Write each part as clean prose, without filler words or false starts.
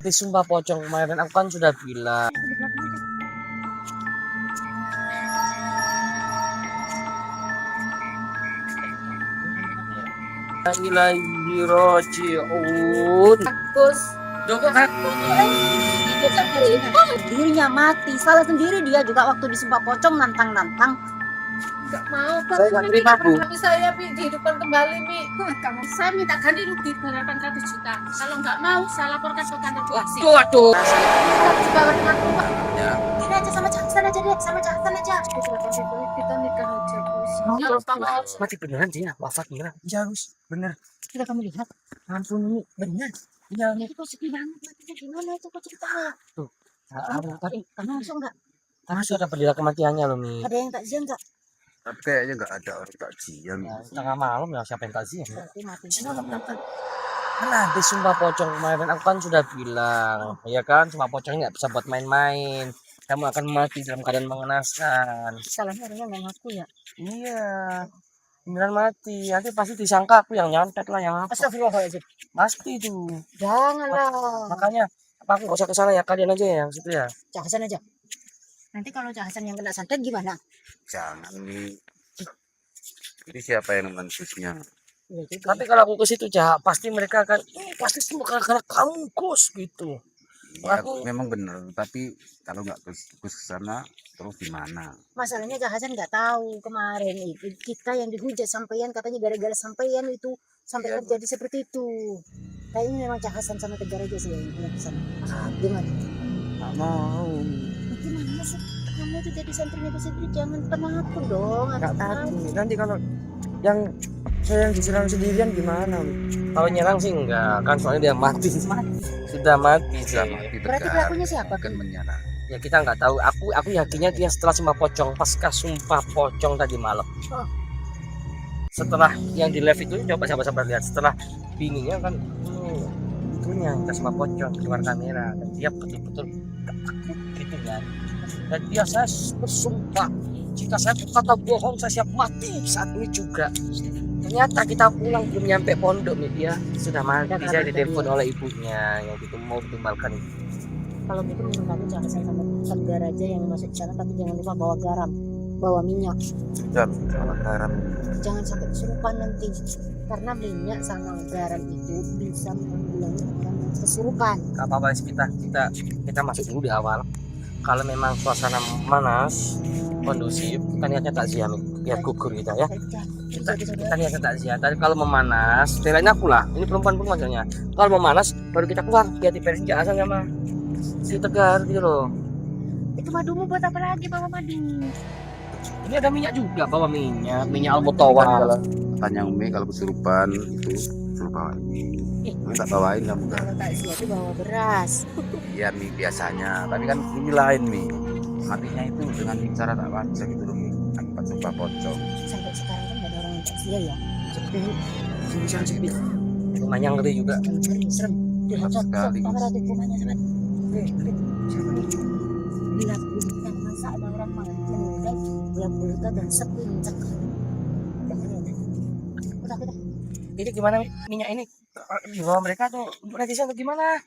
Tapi sumpah pocong kemarin aku kan sudah bilang. Ilahi rojiun. Gus, Joko kan itu dirinya mati, salah sendiri dia juga waktu disumpah pocong nantang-nantang. Nggak mau, Saya nggak terima, Bu. Tapi saya dihidupkan kembali, Mi. Kamu, saya minta ganti rugi 800 juta. Kalau nggak mau, saya laporkan ke kantor polisi. waduh. Bawa dengan Pak. Ini aja sama Cahsan aja deh, sama Cahsan aja. Kita nikah aja, Gus. Ya, Pak. Mati beneran dia, wafat beneran. Iya, Gus, bener. Sudah kamu lihat? Ampun ini bener. Iya, nih. Itu kok sedih banget, matinya gimana itu kok ceritanya? Tuh. Tadi Kamu langsung nggak? sudah bendera kematiannya loh, Mi. Ada yang takziah nggak? Tapi kayaknya nggak ada orang takziah. Ya, tengah malam ya siapa yang takziah? Berarti matinya. Kan ada sumpah pocong kemarin aku kan sudah bilang, ya kan sumpah pocong nggak bisa buat main-main. Kamu akan mati dalam keadaan mengenaskan. Salahnya orangnya nggak ngaku ya. Iya, beneran mati. Nanti pasti disangka aku yang nyantet lah, yang apa? Astagfirullahaladzim. Pasti tuh. Janganlah. Makanya apa aku nggak usah kesana ya, kalian aja yang situ ya. Cahsan aja. Nanti kalau Cahsan yang kena santet gimana? Jangan nih. Ini siapa yang menentunya? Ya, juga. Tapi kalau aku ke situ Cak, pasti mereka akan, pasti semua karena kamu Gus gitu. Ya, Aku- memang benar. Tapi kalau nggak ke sana, terus gimana? Masalahnya Cahsan nggak tahu kemarin itu kita yang dihujat sampean katanya gara-gara sampean itu sampai Iya, terjadi seperti itu. Kayaknya memang Cahsan sama Tegar aja sih yang punya kesana. Gimana? Nggak mau. Gimana sih? Kamu tuh jadi santrinya di situ jangan penakut dong. Nggak Harus takut. Nanti kalau yang saya yang diserang sendirian gimana? Kalau nyerang sih enggak, kan soalnya dia mati. Sudah mati sih. Sudah mati Berarti Tegar. pelakunya siapa? Akan menyerang. Ya kita nggak tahu. Aku yakinnya dia setelah sumpah pocong, pasca sumpah pocong tadi malam. Oh. Setelah yang di live itu coba sahabat-sahabat lihat, setelah bininya kan itunya kita sumpah pocong keluar kamera dan dia betul-betul takut gitu kan. Dan dia saya bersumpah jika saya berkata bohong saya siap mati saat ini juga. Ternyata kita pulang belum nyampe pondok nih dia sudah mati. Saya ditelepon oleh ibunya yang itu mau ditumbalkan itu. Kalau gitu mendingan Cahsan sama Tegar aja yang masuk ke sana tapi jangan lupa bawa garam, bawa minyak. Sudah kalau garam. Jangan sampai kesurupan nanti karena minyak sama garam itu bisa menanggulangi orang yang kesurupan. Gak apa-apa sih, kita masuk dulu di awal. Kalau memang suasana panas kondusif kita niatnya takziah nih biar gugur kita ya. Kita niatnya takziah. Tapi kalau memanas belain aku lah, ini perempuan pun maksudnya kalau memanas baru kita keluar biar diberesin Cahsan sama si Tegar gitu loh. Itu madumu buat apa lagi bawa madu? Ini ada minyak juga, bawa minyak almutawar. Tanya Umi kalau kesurupan itu suruh bawain. Nggak bawain kamu kan? Kalau takziah itu bawa beras. Iya Mi biasanya. Tapi kan ini lain Mi. Matinya itu dengan cara tak wajar gitu loh Mi. Akibat sumpah pocong. Sampai sekarang kan gak ada orang yang takziah ya. Sepi. Rumahnya ngeri juga. Serem. Gelap sekali, Gus. Kamera tuh rumahnya sangat. Gelap yang masa ada orang meninggal gelap gulita dan sepi mencekam. Udah. Ini gimana minyak ini? Di bawah mereka tuh untuk netizen atau gimana?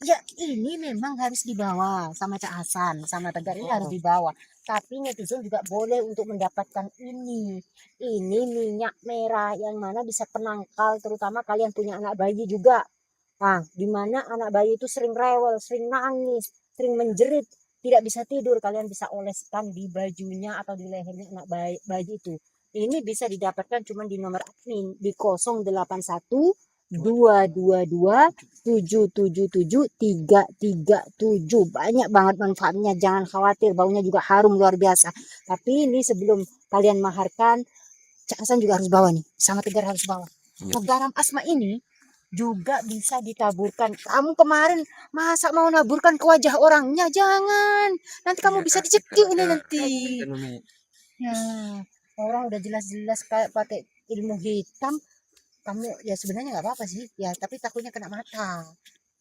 Ya ini memang harus dibawa sama Cak Hasan, sama Tegar ini harus dibawa. Tapi netizen juga boleh untuk mendapatkan ini. Ini minyak merah yang mana bisa penangkal, terutama kalian punya anak bayi juga. Nah, di mana anak bayi itu sering rewel, sering nangis, sering menjerit, tidak bisa tidur, kalian bisa oleskan di bajunya atau di lehernya anak bayi itu. Ini bisa didapatkan cuma di nomor admin di 081 222 777 337. Banyak banget manfaatnya, jangan khawatir, baunya juga harum luar biasa. Tapi ini sebelum kalian maharkan, Cak Hasan juga harus bawa nih, sama Tegar harus bawa. Nah, garam asma ini juga bisa ditaburkan. Kamu kemarin masa mau naburkan ke wajah orangnya? Jangan, nanti kamu bisa dicekik ini nanti. Ya, orang udah jelas-jelas kayak pakai ilmu hitam, kamu ya sebenarnya nggak apa-apa sih ya, tapi takutnya kena mata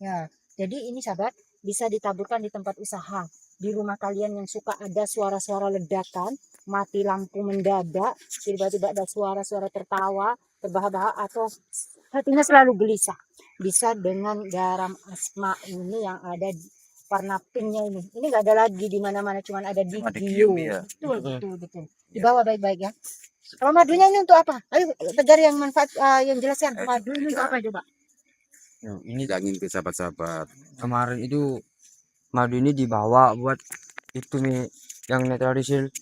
ya. Jadi ini sahabat bisa ditaburkan di tempat usaha, di rumah kalian yang suka ada suara-suara ledakan, mati lampu mendadak, tiba-tiba ada suara-suara tertawa terbahak-bahak atau hatinya selalu gelisah. bisa dengan garam asma ini yang ada di warna pinknya ini. Ini nggak ada lagi di mana-mana, cuman ada di Cuma di Gio. Gium, ya. Betul. Dibawa baik-baik ya. Kalau madunya ini untuk apa? Ayo Tegar yang manfaat yang jelaskan. Madu ini untuk apa coba? Ini Bilangin ke sahabat-sahabat. kemarin itu madu ini dibawa buat itu nih yang netralisil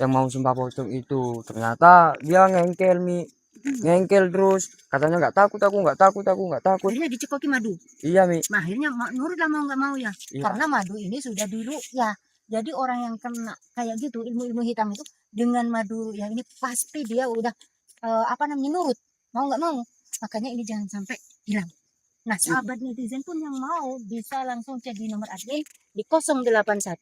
yang mau sumpah pocong itu. Ternyata dia ngengkel terus katanya nggak takut, aku nggak takut. Akhirnya dicekoki madu. Iya Mi. Nah, akhirnya nurut lah mau nggak mau ya. Iya. Karena madu ini sudah dulu ya. Jadi orang yang kena kayak gitu ilmu-ilmu hitam itu dengan madu yang ini pasti dia udah nurut mau nggak mau. Makanya ini jangan sampai hilang. Nah, sahabat netizen pun yang mau bisa langsung cek di nomor admin di 081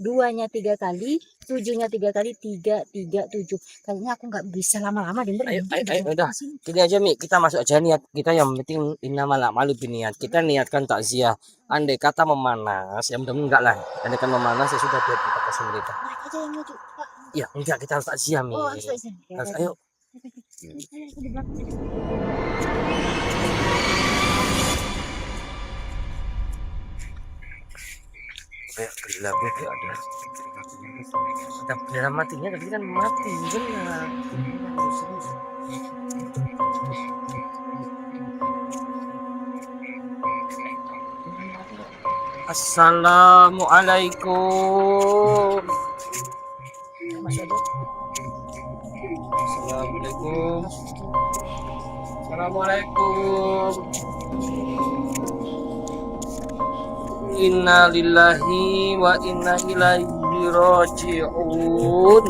2-nya 3 kali, 7-nya 3 kali, 337. Kayaknya aku nggak bisa lama-lama denger. Ayo, udah. Gini aja Mi, kita masuk aja niat kita, yang penting inna malu biniat. Kita niatkan takziah. Andai kata memanas, ya mudah-mudahan enggak lah. Andai kata memanas ya sudah, biar kita kasih berita. Mereka aja yang maju. Pak. Iya, enggak, kita harus takziah Mi. Oh, harus bisa. Ayo. Kayak gelap ya, kayak ada. Kita bendera matinya tadi kan mati, benar. Assalamualaikum. Assalamualaikum. Assalamualaikum. Inna lillahi wa inna ilaihi raji'un.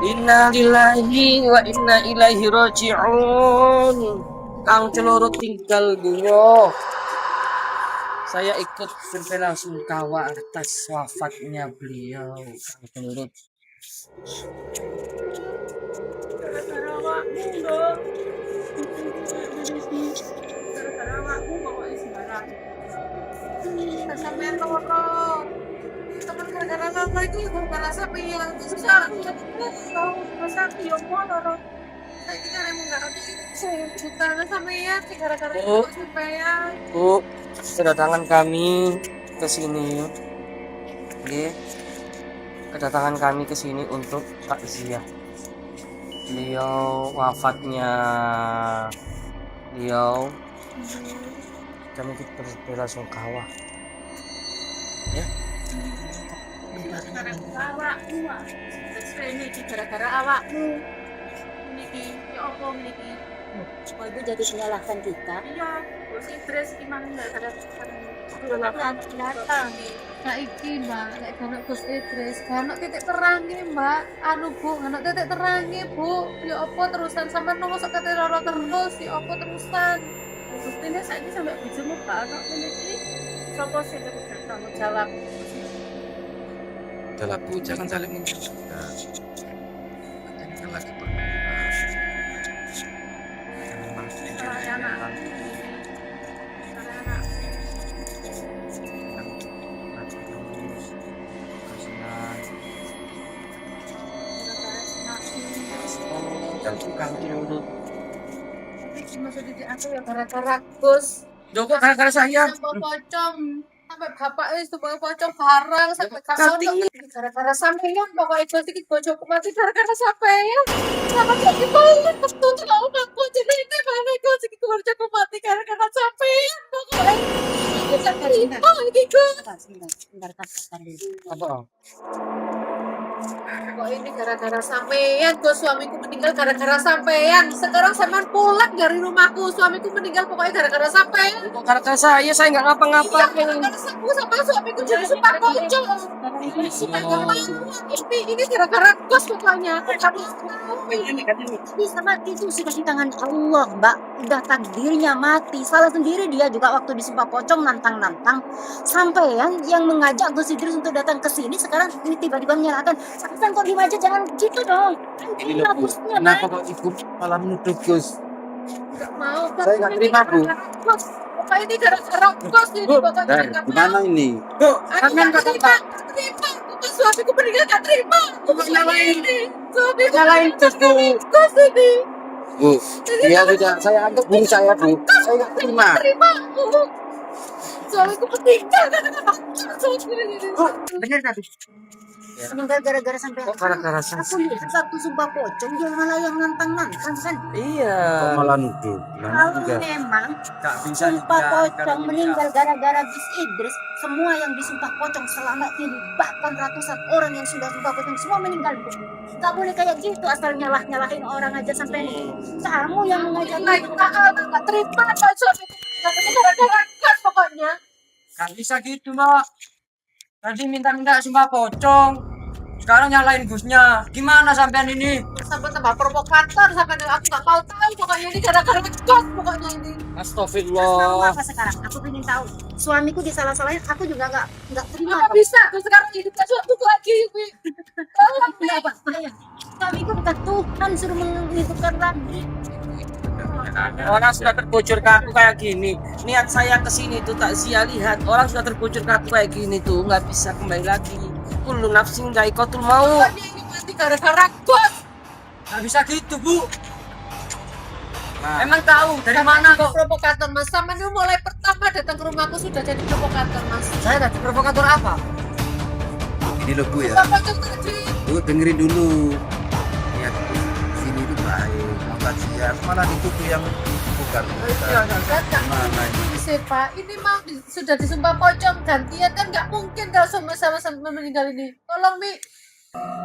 Inna lillahi wa inna ilaihi raji'un. Kang Celorot tinggal dunia. Saya ikut berbela sungkawa atas wafatnya beliau, Kang Celorot. Gara-gara awakmu dong. Gara-gara awakmu pokoknya sembarang. Sampai loro. Temen gara-gara loro itu gara-gara sapi yang susah. Tahu masa yo loro. Saya kira emang nggak ada bukan sampean gara-gara itu sampean. Bu, kedatangan kami ke sini. Oke. Kedatangan kami ke sini untuk takziah. Beliau wafatnya. Beliau kami ikut berbela sungkawa. Ya. Gara-gara awakmu. Ini gara-gara awakmu. Niki, ya apa niki? Oh, ibu jadi menyalahkan kita. Iya, Gus Idris gimana gara-gara Datang. Saiki Mbak, nek kono Gus Idris, kono titik terange Mbak. Anu Bu, kono titik terange Bu. Ya apa terusan sampe nunggu sok kate loro terus, ya apa terusan. Buktinya saiki sampe bojomu gak ono ngene iki. Sopo sing tanggung jawab? Udahlah Bu, jangan saling menyalahkan. Ini kan lagi berdoa. Jangan malas Anak-anak. Anak-anak. Dan Kang Celorot. Maksud didik aku ya gara-gara Gus. Joko gara-gara saya. Sampai pocong. Sampai bapak itu bawa pocong barang sampai kasih gara-gara sampean pokoknya Gus iki bojoku mati gara-gara sampean. Sama jadi banget betul kalau aku jadi ini mana Gus iki bojoku mati gara-gara sampean pokoknya. Bisa terima iki Gus. Sebentar katakan dulu. Apa? Pokoknya ini gara-gara sampean Gus, suamiku meninggal gara-gara sampean. Sekarang sampean pulang dari rumahku, suamiku meninggal pokoknya gara-gara sampean. Kok gara-gara saya nggak ngapa-ngapain. Gara-gara sama suamiku jadi sumpah pocong. Ini gara-gara Gus pokoknya. Bisa mati itu sudah di tangan Allah, Mbak. Udah takdirnya mati. Salah sendiri dia juga waktu disumpah pocong nantang-nantang. Sampean yang mengajak Gus Idris untuk datang ke sini sekarang ini tiba-tiba menyalahkan. Sampean kok diem aja, jangan gitu dong. Ini loh Bu, kenapa kok Ibu malah menuduh Gus? Gak mau. Saya nggak terima, Bu. Gus, pokoknya ini gara-gara Gus ini pokoknya Dar, nggak gimana mau. ini? Aku nggak terima. Bukan suamiku meninggal nggak terima. Kok nyalain? Suamiku Nyalain meninggal Gus, Bu. Gus ini. Bu, dia sudah saya anggap guru saya, Bu. Saya nggak terima. Terima aku. Suamiku meninggal karena Bener tadi. Meninggal gara-gara sampai Kok gara-gara aku lihat satu sumpah pocong dia malah yang nantang-nantang kan. Iya. Kok malah nuduh? Kalau memang Gak bisa sumpah juga, pocong karena meninggal gara-gara Gus Idris, semua yang disumpah pocong selama ini, bahkan ratusan orang yang sudah sumpah pocong semua meninggal. Gak boleh kayak gitu asal nyalahin orang aja sampai kamu yang mengajar nggak terima kalau suamiku meninggal gara-gara gas pokoknya. Gak bisa gitu, Mbak. Tadi minta-minta sumpah pocong. Sekarang nyalain Gusnya. Gimana sampean ini? Sampai tambah provokator sampai aku nggak mau tahu pokoknya ini gara-gara gas pokoknya ini. Mau Astagfirullah. apa sekarang? Aku ingin tahu. Suamiku disalah-salahin, aku juga nggak terima. Nggak bisa tuh sekarang hidupnya suamiku lagi. Tolong Mi. Kenapa? Ayah, suamiku bukan Tuhan suruh menghidupkan lagi. Orang sudah terbocor ke aku kayak gini. Niat saya kesini tuh takziah, lihat orang sudah terbocor ke aku kayak gini tuh nggak bisa kembali lagi. Kullu nafsin dha'iqatul maut. Pokoknya ini mati gara-gara gas. Gak bisa gitu, Bu. Nah, Emang tahu dari mana kok? Provokator mas, sama ini mulai pertama datang ke rumahku sudah jadi provokator mas. Saya tadi provokator apa? ini loh Bu ya. Bapak tuh tadi Bu, dengerin dulu. Niat sini itu baik. Mau kajian, malah dituduh yang bukan. Mana ini? bisa pak, ini mau sudah disumpah pocong gantian kan nggak mungkin kalau sama-sama meninggal ini. Tolong Mi,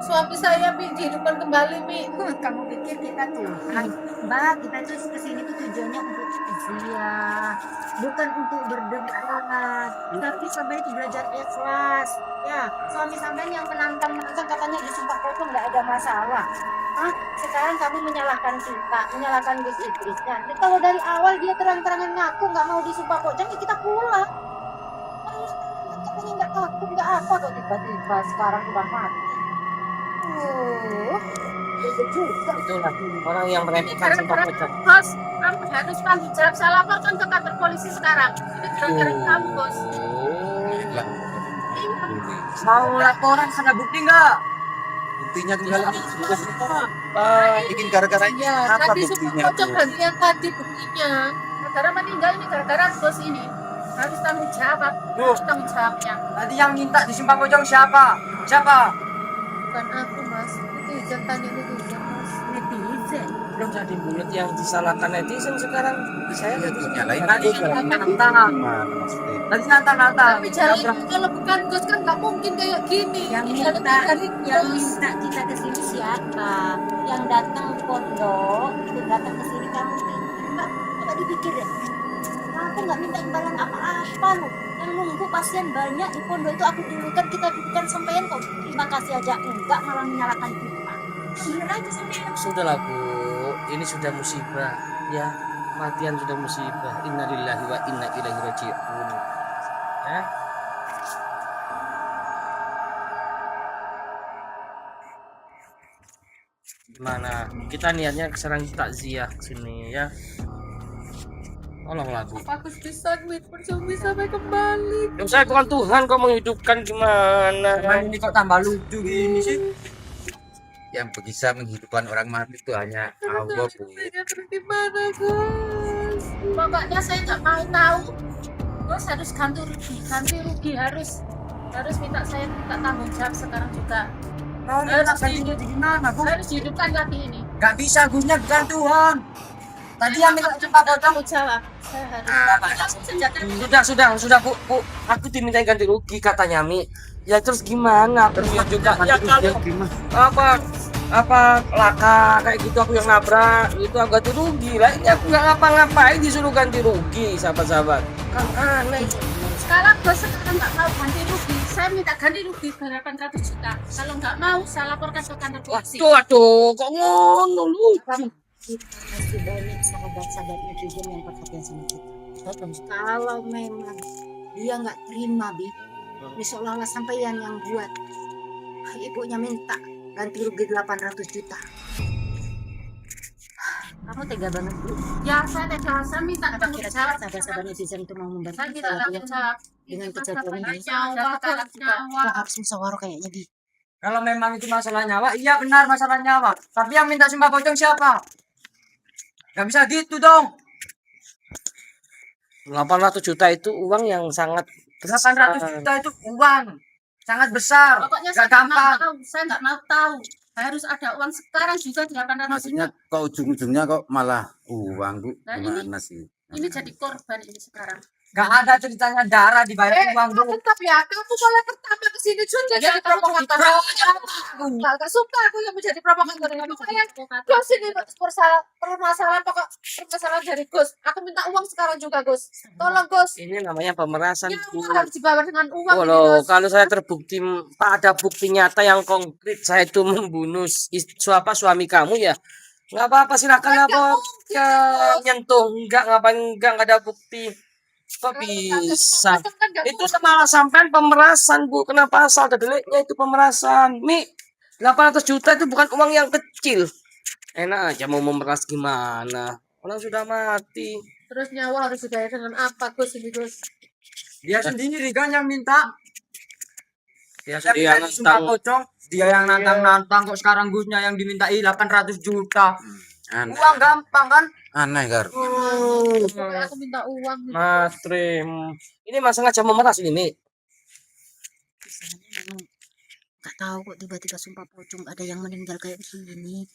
suami saya Mi dihidupkan kembali Mi. Kamu pikir kita Tuhan? Mbak, kita tuh kesini tuh tujuannya untuk takziah, bukan untuk berdebat. Tapi sampai itu belajar ikhlas. Ya, suami sampean yang menantang-nantang katanya disumpah pocong nggak ada masalah. Hah? Sekarang kamu menyalahkan kita, menyalahkan Gus Idris. Nah, kalau dari awal dia terang-terangan ngaku nggak mau disumpah pocong, ya kita pulang. Katanya nggak takut, nggak apa kok tiba-tiba sekarang udah mati. Itu juga. Itulah orang yang meremehkan sumpah pocong. Bos, kamu harus tanggung jawab. Saya laporkan ke kantor polisi sekarang. Ini gara-gara kamu bos. Lah, Mau laporan ada bukti nggak? buktinya tinggal bikin Iya, gara-garanya apa tadi buktinya sumpah pocong Bu? gantian tadi buktinya. Gara-gara meninggal ini gara-gara bos ini. Harus tanggung jawab. Bu. Harus tanggung jawabnya. Tadi yang minta disumpah pocong siapa? Siapa? Bukan aku mas. Netizen tanya netizen mas. Netizen. Belum jadi mulut yang disalahkan netizen sekarang. Saya Ya, tuh, nyalain Tadi juga. nantang. Mana maksudnya? Tadi nantang. Tapi jalan kalau bukan bos kan nggak mungkin kayak gini. Yang Jalan minta dari yang bos. minta kita ke sini siapa? Yang datang pondok itu datang ke sini kamu minta, coba dipikir ya. Aku nggak minta imbalan apa-apa loh. Yang nunggu pasien banyak di pondok itu aku dulukan, kita dulukan sampean kok. Terima kasih aja enggak malah menyalahkan kita. Bener aja sampean. Sudahlah Bu, ini sudah musibah ya. Kematian sudah musibah. Innalillahi wa inna ilaihi raji'un. Ya. Gimana? Kita niatnya sekarang takziah ke sini ya. Tolonglah Bu. Aku bisa duit percuma sampai kembali. Ya, saya bukan Tuhan kok menghidupkan gimana? Emang ini kok tambah lucu gini sih? Yang bisa menghidupkan orang mati itu hanya Allah Bu. Saya terus di mana Gus? Pokoknya saya nggak mau tahu. Gus harus ganti rugi harus minta saya minta tanggung jawab sekarang juga. Mau minta ganti rugi gimana, Bu? Harus dihidupkan lagi ini. Gak bisa, Gusnya bukan Tuhan. Tadi yang minta sumpah pocong. Tanggung jawab. Saya harus. Sudah Bu. Aku dimintai ganti rugi katanya Mi. Ya terus gimana? Aku ya juga. Ya kalau apa laka kayak gitu aku yang nabrak itu aku ganti rugi lah. Ini aku nggak ngapa-ngapain disuruh ganti rugi sahabat-sahabat. Kan aneh. Sekarang bos sekarang nggak mau ganti rugi. Saya minta ganti rugi 800 juta. Kalau nggak mau, saya laporkan ke kantor polisi. Waduh, kok ngono lu? Kita masih banyak sahabat-sahabat netizen yang perhatian sama kita. Kalau memang dia nggak terima ini seolah-olah sampean yang buat. Ibunya minta ganti rugi 800 juta. Kamu tega banget Bu. Ya, saya tega. Saya minta Apa tanggung kira-kira jawab. sahabat-sahabat netizen itu mau membantu Saya minta kita tanggung jawab. dengan kejadian ini? Nyawa, Kita harus musyawarah kayaknya Bi. Kalau memang itu masalah nyawa, iya benar masalah nyawa. Tapi yang minta sumpah pocong siapa? Gak bisa gitu dong. 800 juta itu uang yang sangat 800 besar. juta itu uang sangat besar. Pokoknya Gak saya nggak mau gampang. tahu, saya nggak mau tahu. Harus ada uang sekarang juga 800 Maksudnya juta. kok ujung-ujungnya kok malah uang, Bu? Nah, Gimana sih? Ini jadi korban ini sekarang. Gak ada ceritanya darah dibayar uang, Bu. Tetap ya, kamu mulai pertama kesini juga jadi provokator. Gak suka aku yang menjadi provokator ini. Pokoknya Gus ini permasalahan pokok permasalahan dari Gus. Aku minta uang sekarang juga Gus. Tolong Gus. Ini namanya pemerasan. Ya, Bu. uang harus dibawa dengan uang. Oh ini, loh, Gus. kalau saya terbukti ada bukti nyata yang konkret saya itu membunuh suami kamu ya, nggak apa-apa silakan apa ya, nyentuh nggak ada bukti. Kok bisa? Itu malah sampean pemerasan, Bu. Kenapa asal deliknya itu pemerasan? 800 juta itu bukan uang yang kecil. Enak aja mau memeras gimana? Orang sudah mati. Terus nyawa harus dibayar dengan apa Gus ini Gus? Dia sendiri kan yang minta. Ya Dia sudah minta sumpah pocong. Dia yang nantang-nantang kok sekarang Gusnya yang dimintai 800 juta. Aneh, Uang gampang kan? aneh Gar. Pokoknya aku minta uang. Mas Trim, ini mas sengaja memeras ini, Mi. Misalnya memang nggak tahu kok tiba-tiba sumpah pocong ada yang meninggal kayak begini.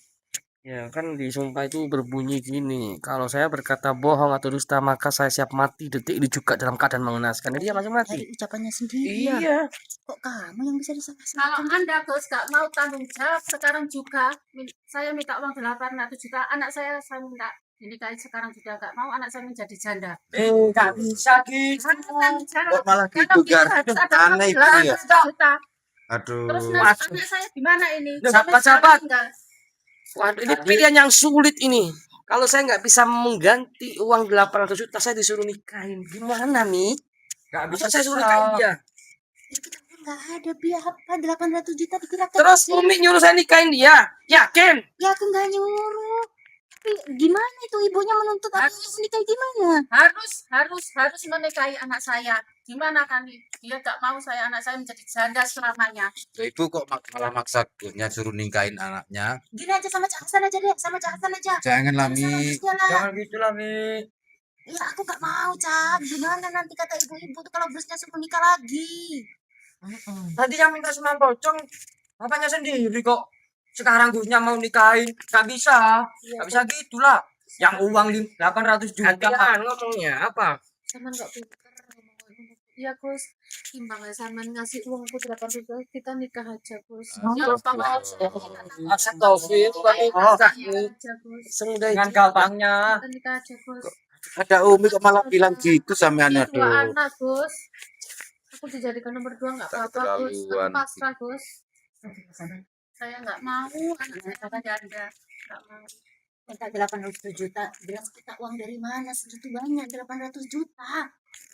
Ya kan di sumpah itu berbunyi gini, kalau saya berkata bohong atau dusta maka saya siap mati detik ini juga dalam keadaan mengenaskan. Jadi dia langsung mati. Dari ucapannya sendiri. Iya. Kok kamu yang bisa Kalau disangka-sangka? Anda Gus gak mau tanggung jawab sekarang juga, saya minta uang 800 juta. Anak saya minta dinikahi sekarang juga gak mau anak saya menjadi janda. Gak bisa gitu. Kok malah gitu, Gar? Aneh itu ya. Juta. Aduh. Terus anak saya gimana ini? Sahabat-sahabat. Sampai Waduh, ini pilihan yang sulit ini. Kalau saya nggak bisa mengganti uang 800 juta, saya disuruh nikahin. Gimana, Mi? Gak Masa bisa saya suruh nikahin dia? Ya, kita kan nggak ada biaya apa 800 juta dikira Terus kecil. Umi nyuruh saya nikahin dia. Yakin? Ya aku nggak nyuruh. Tapi gimana itu ibunya menuntut aku untuk menikah gimana? harus menikahi anak saya. Gimana kan dia gak mau anak saya menjadi janda selamanya. Ya, Ibu kok malah maksa Gusnya suruh nikahin anaknya. Gini aja sama Cak Hasan aja deh, sama Cak Hasan aja. Jangan lah, Sama Mi. Gusnya lah. Jangan gitu lah, Mi. Ya aku nggak mau Cak. Gimana nanti kata ibu-ibu tuh kalau Gusnya suruh nikah lagi? Tadi yang minta sumpah pocong, bapaknya sendiri kok. Sekarang Gusnya mau nikahin, gak bisa. Gak bisa gitulah. Yang uang 800 juta. Gantian ngomongnya apa? Saman gak pinter ngomong. Iya Gus, timbang ya Saman ngasih uang aku 800 juta, kita nikah aja Gus. Ya, Astagfirullah. aja Gus. Semudah Dengan itu. gampangnya. Kita nikah aja Gus. Ada Umi kok malah bilang gitu sampean, Dua aduh. anak Gus. Aku dijadikan nomor 2 nggak apa-apa Gus. Aku Keterlaluan. pasrah Gus. Saya nggak mau anak saya kata janda. Nggak mau. Minta 800 juta, bilang kita uang dari mana segitu banyak 800 juta.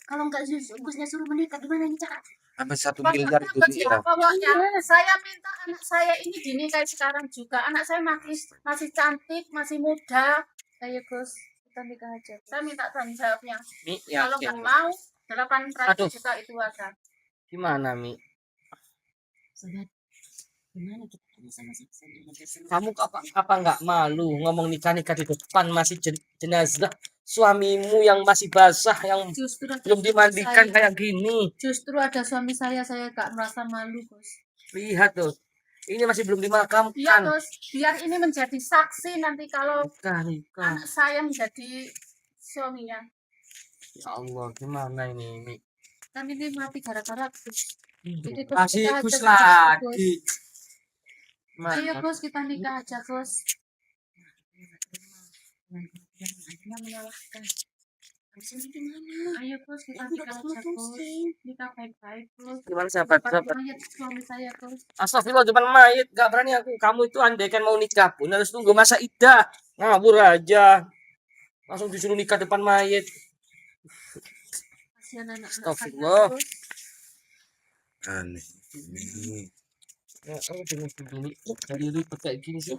Kalau nggak Gusnya suruh menikah gimana nih Cak? Sampai 1 miliar itu dia. Pokoknya saya minta anak saya ini dinikahi sekarang juga. Anak saya masih cantik, masih muda. Ayo Gus, kita nikah aja. Saya minta tanggung jawabnya. Mi, Kalau yakin. nggak mau, 800 Aduh. juta itu ada. Gimana, Mi? Sobat, gimana kita tanya sama saksi? Kamu apa nggak malu ngomong nikah-nikah di depan masih jenazah suamimu yang masih basah, yang Justru ada belum suami dimandikan saya. kayak gini? Justru ada suami saya nggak merasa malu Gus. Lihat tuh, ini masih belum Iya dimakamkan. Gus, biar ini menjadi saksi nanti kalau Nikah. anak saya menjadi suaminya. Ya Allah, gimana ini, Mi? Kan ini mati gara-gara Gus. Jadi Gus, Masih kita Gus aja, lagi. Ayo Gus, kita nikah aja Gus. Yang menyalahkan. Habis ini gimana? Ayo Gus, kita Aku nikah udah aja Gus. pusing. Nikah baik-baik Gus. Gimana Dapat sahabat-sahabat? mayat suami saya Gus. Astagfirullah, depan mayat. Gak berani aku. Kamu itu andaikan mau nikah pun harus tunggu masa iddah. Ngabur aja. Langsung disuruh nikah depan mayat. Kasihan anak-anak Astagfirullah. saya Gus. Aneh. Ini. Ya, aku bingung dulu. Dari ribet kayak gini sih.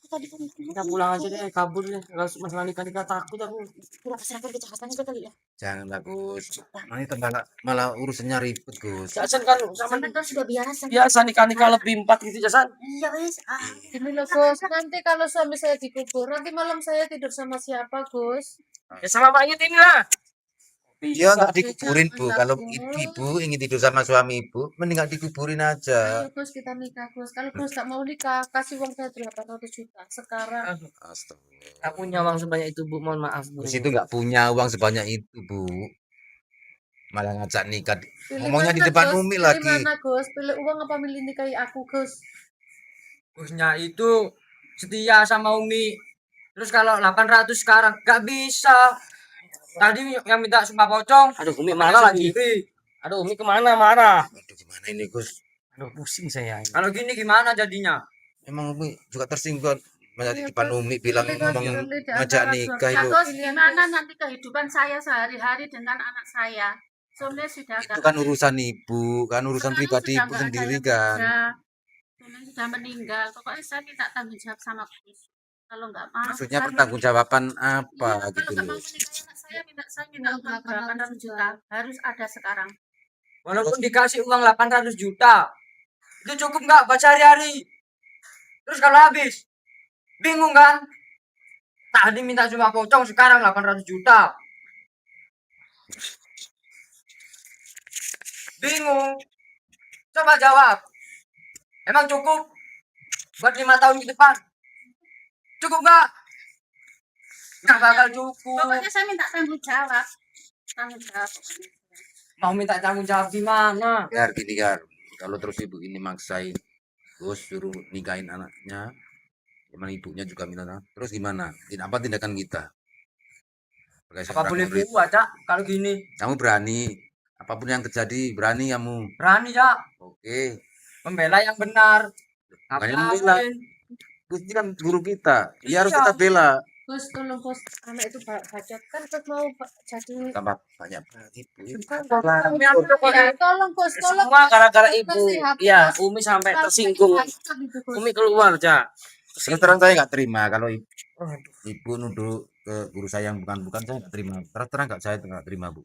tadi kan Kita pulang aja deh, kabur deh. Gak usah masalah nikah takut aku. kita serahkan ke Hasan aja kali ya. Janganlah Gus. Nanti malah urusannya ribet Gus. Jasan kan sama Sama kan sudah biasa. biasa nikah lebih 4 gitu Jasan. Iya wes. Gini loh Gus, nanti kalau suami saya dikubur, nanti malam saya tidur sama siapa Gus? Ya sama mayat inilah. Dia nggak dikuburin Bu. Kalau ibu ingin tidur sama suami ibu, mending nggak dikuburin aja. Ayo Gus kita nikah Gus. Kalau Gus tak mau nikah, kasih uang saya 800 juta sekarang. Astagfirullah. Gak punya uang sebanyak itu Bu, mohon maaf Bu. Gus itu nggak punya uang sebanyak itu Bu. Malah ngajak nikah. Pilih Ngomongnya di mana, depan Gus? Umi Pilih lagi. mana Gus? Pilih uang apa milih nikahi aku Gus? Gusnya itu setia sama Umi. Terus kalau 800 sekarang gak bisa. Tadi yang minta sumpah pocong. Aduh, Umi marah lagi. Aduh, Umi kemana marah? Aduh gimana ini Gus? Aduh, pusing saya. Kalau gini gimana jadinya? Emang Umi juga tersinggung. Masa di Iya, depan Gus. Umi bilang Pilih, Gus. ngomong Pilih di ngajak antara nikah suami- itu. Gus, Gimana nanti kehidupan saya sehari-hari dengan anak saya? Soalnya sudah Itu kan urusan ibu, kan urusan sekarang pribadi sudah ibu nggak ada sendiri yang kan. kerja. Soalnya sudah meninggal. Pokoknya saya minta tanggung jawab sama Gus. Kalau nggak mau, Maksudnya saya pertanggungjawaban apa iya, gitu kalau nggak loh. mau menikahi anak saya minta uang 800 juta. Harus ada sekarang. Walaupun dikasih uang 800 juta. Itu cukup nggak buat sehari-hari? Terus kalau habis, bingung kan? Tadi minta sumpah pocong, sekarang 800 juta. Bingung. Coba jawab. Emang cukup buat 5 tahun ke depan? Cukup nggak? Nggak bakal cukup. Pokoknya saya minta tanggung jawab. Tanggung jawab. Mau minta tanggung jawab gimana? Gar gini Gar, kalau terus ibu ini maksain, terus suruh nikahin anaknya, gimana ibunya juga minta, terus gimana? Apa tindakan kita? Sebagai Apa seorang boleh murid, buat, Cak? Kalau gini, kamu berani, apapun yang terjadi berani kamu. berani, Cak. Oke, Membela yang benar. bukannya Ngapain? membela. Gus ini kan guru kita, dia harus Iya. kita bela. Gus, tolong Gus, anak itu bacot kan Gus mau jadi Tambah banyak banget ibu. Ya, tolong Gus, tolong. Semua gara-gara Gus, ibu. nasihat, Iya, Gus. Umi sampai Kalau tersinggung. bacot itu, Gus. Umi keluar, Cak. Terus terang saya nggak terima kalau ibu nuduh ke guru saya yang bukan saya nggak terima. Terus terang nggak saya nggak terima Bu.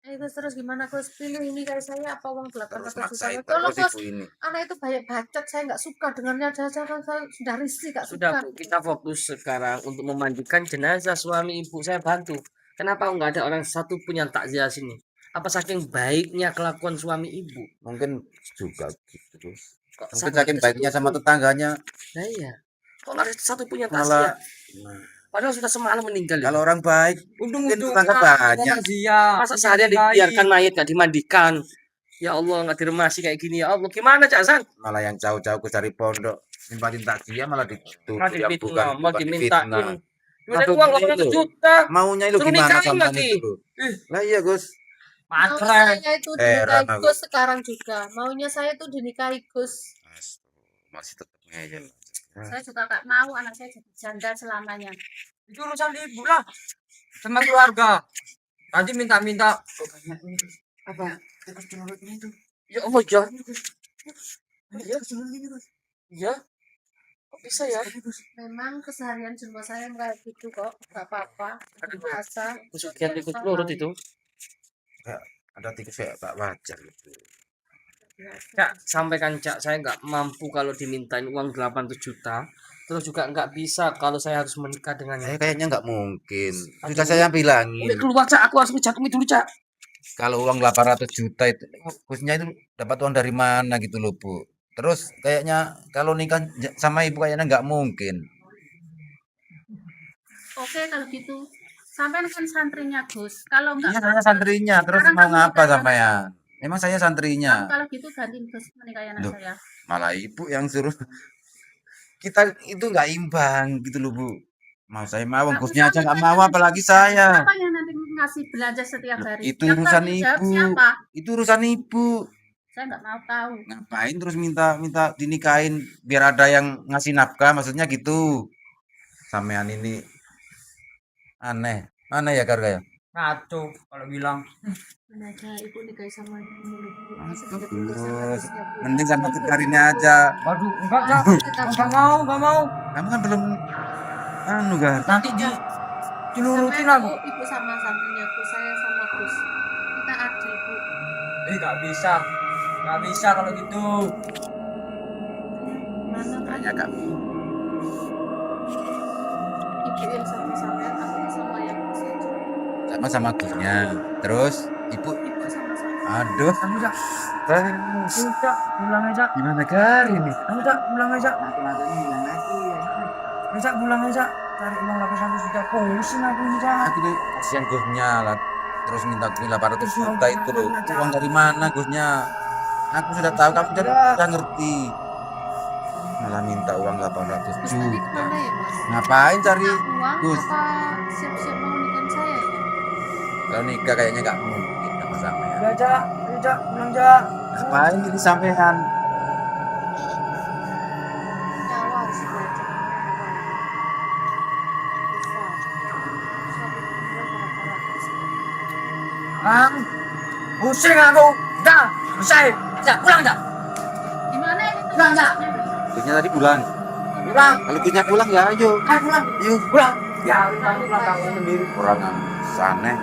Gus, terus gimana Gus? Pilih ini kayak saya apa uang Terus 800 juta? maksain Tolong terus Gus, ibu ini. anak itu banyak bacot, saya nggak suka dengannya. Jangan saya sudah risih, nggak Sudah suka. Bu, kita fokus sekarang untuk memandikan jenazah suami ibu. Saya bantu. Kenapa nggak ada orang satu pun yang takziah sini? Apa saking baiknya kelakuan suami ibu? Mungkin juga gitu Gus. Kok Mungkin sampai saking ada baiknya satu sama pun? tetangganya. Nah, iya. Kok nggak ada satu pun yang Malah takziah? Padahal sudah semalam meninggal. kalau orang baik mungkin Untung-untung tetangga banyak. dia. Masa seharian dibiarkan mayat nggak dimandikan? Ya Allah, nggak diremasi kayak gini ya Allah. Gimana Cak San? Malah yang jauh-jauh ke dari pondok nimpatin takziah malah dituduh Mau yang bukan difitnah, mau bukan dimintain. difitnah. Udah Aduh, uang ini 800 loh. juta. Maunya itu Suruh gimana nikahin sama lagi. itu? Lah iya Gus. Mau Matre. saya itu Heran dinikahi aku. Gus sekarang juga. Maunya saya itu dinikahi Gus. Masih tetap ngeyel. Saya juga nggak mau anak saya jadi janda selamanya. Itu urusan ibu lah. Sama keluarga. Tadi minta-minta. Apa? Ya Allah, ya. Ya. Kok bisa ya? Memang keseharian jumpa saya kayak gitu kok, nggak apa-apa. Aduh, Biasa. Pesugihan ikut pelurut itu. Ada tikus kayak tak wajar gitu. Cak, sampaikan Cak, saya nggak mampu kalau dimintain uang 800 juta. Terus juga nggak bisa kalau saya harus menikah dengannya. Kayaknya nggak mungkin. Aduh. Sudah saya bilangin. Umi keluar Cak, aku harus ngejar Umi dulu Cak. Kalau uang 800 juta itu khususnya itu dapat uang dari mana gitu loh Bu. Terus kayaknya kalau nikah sama ibu kayaknya nggak mungkin. Oke kalau gitu. Sampai kan santrinya Gus. Kalau enggak, Iya saya santrinya. Terus Sekarang mau kamu ngapa nikah sampean? Emang saya santrinya. kalau gitu gantiin Gus menikahi anak Loh. saya. Malah ibu yang suruh. Kita itu nggak imbang gitu loh Bu. Mau saya mau, Nah, Gusnya aja usaha nggak kita mau apalagi saya. Siapa yang nanti ngasih belanja setiap hari? Itu Yang urusan tanggung jawab ibu. Siapa? Itu urusan ibu. Saya nggak mau tahu. Ngapain terus minta dinikahin biar ada yang ngasih nafkah maksudnya gitu. Sampean ini aneh ya Karga ya. Ngaco kalau bilang. Aja ibu nikah sama mulut. Terus, mending sama Karinnya aja. Waduh, enggak, enggak mau, enggak mau. Kamu kan belum anu Gar. Nanti dilurutin aku. Ibu sama santrinya aku, saya sama Gus. Kita adil bu. Enggak bisa. Enggak bisa kalau gitu. Mana kan Kayaknya Kak. ibu yang sama sampean, aku yang sama yang Gus aja. Sama-sama Gusnya. Terus ibu, Ibu sama sama. aduh. Kamu jak, pulang aja. Gimana Gar ini? Kamu jak, pulang aja. Jak, pulang aja. Cari uang 800 juta. Pusing aku ini jak. Aku tuh kasihan Gusnya lah. Terus minta 800 juta itu loh. Uang dari mana Gusnya? Aku sudah tahu kamu sudah ngerti. Malah minta uang 800 Gus tadi juta. kemana ya mas? Ngapain cari Uang Gus? apa siap-siap mau nikahin saya ya? Kalau nikah kayaknya gak mungkin sama sama ya. Udah jak, ayo jak, pulang jak. Ngapain jadi sampean? Nyawa harus belajar nyawa. Bisa. Suatu tujuan para Gus. Bang, pusing aku. Udah, selesai. Jak, pulang jak. Gimana ini? Pulang jak. Gusnya tadi pulang. Pulang. Kalau Gusnya pulang ya ayo. Ayo pulang. Yuk. Pulang. Ya, pulang kamu sendiri. Orang aneh.